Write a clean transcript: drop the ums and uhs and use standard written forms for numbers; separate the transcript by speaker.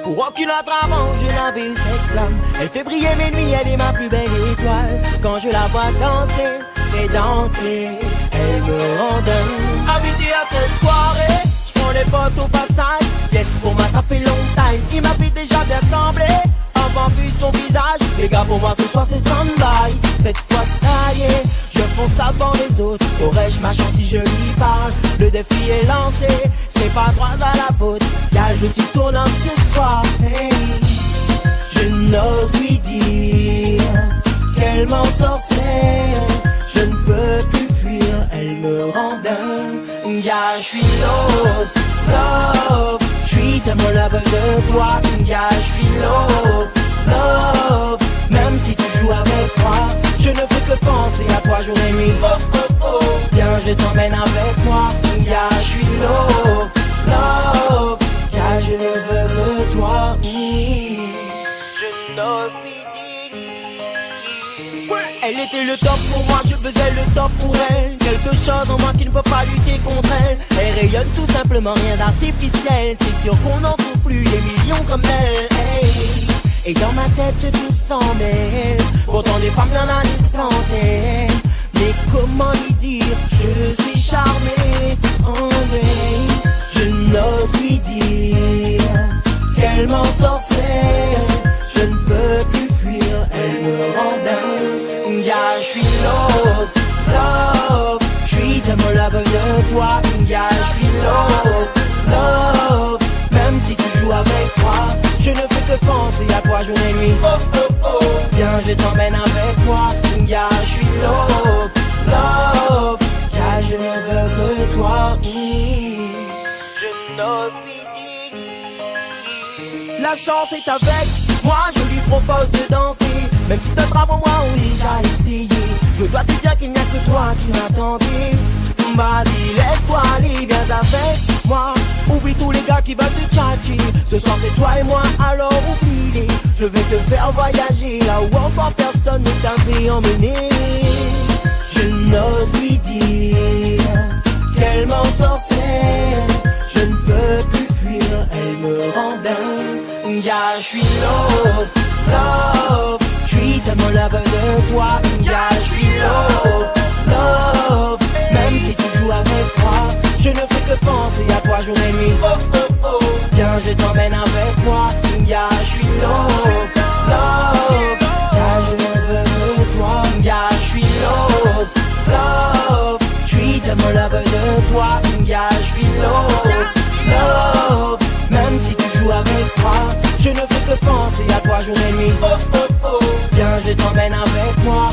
Speaker 1: Pour aucune autre avant, je n'avais cette flamme. Elle fait briller mes nuits, elle est ma plus belle étoile. Quand je la vois danser et danser, elle me rend dingue. Invité à cette soirée, je prends les potes au passage. Yes, pour moi ça fait longtemps. Il m'a déjà bien semblé. Avant vu son visage, les gars pour moi ce soir c'est stand-by. Cette fois ça y est, je fonce avant les autres. Aurais-je ma chance si je lui parle? Le défi est lancé, j'ai pas droit à la faute. Car je suis ton homme ce soir. Hey, je n'ose lui dire qu'elle m'ensorcelle. Je ne peux plus fuir, elle me rend dingue. Yeah, je suis love, love. Je suis tellement love de toi. Yeah, je suis love, love. Même si tu joues avec moi, je ne fais que penser à toi jour et nuit. Oh oh oh, viens je t'emmène avec moi. Yeah, je suis love, love. Car je ne veux que toi. Je n'ose plus dire. Elle était le top pour moi, je faisais le top pour elle. Quelque chose en moi qui ne peut pas lutter contre elle. Elle rayonne tout simplement, rien d'artificiel. C'est sûr qu'on n'en trouve plus des millions comme elle. Hey. Et dans ma tête tout semble elle. Pourtant des femmes y'en a des centaines. Mais comment lui dire, je suis charmé. Oh yeah. Je n'ose lui dire qu'elle m'ensorcelle. Je ne peux plus fuir, elle me rend dingue. Yeah, je suis love, love. Je suis tellement love de toi. Yeah, je suis love, love. Même si tu joues avec moi, je ne fais que penser à toi jour et nuit. Oh oh oh, viens je t'emmène avec moi. Yeah, je suis love, love. Car je ne veux que toi. Je n'ose plus dire. La chance est avec moi, je lui propose de danser. Même si d'autres avant moi ont déjà essayé, je dois te dire qu'il n'y a que toi qui m'as tenté. Vas-y, laisse-toi aller, viens avec moi. Oublie tous les gars qui veulent te tchatcher. Ce soir c'est toi et moi, alors oublie-les. Je vais te faire voyager là où encore personne ne t'avait emmené. Je n'ose lui dire qu'elle m'ensorcelle. Je ne peux plus fuir, elle me rend dingue. Yeah, je suis love, love. Je suis tellement love de toi. Yeah, je suis love, love. Même si tu joues avec moi, je ne fais que penser à toi jour et nuit. Oh oh oh, viens je t'emmène avec moi. Yeah, je suis love, love. Car je ne veux que toi. Yeah, je suis love, love. Je suis tellement love de toi. Yeah, je suis love, love. Même si tu joues avec moi, je ne fais que penser à toi jour et nuit. Oh oh oh, viens je t'emmène avec moi.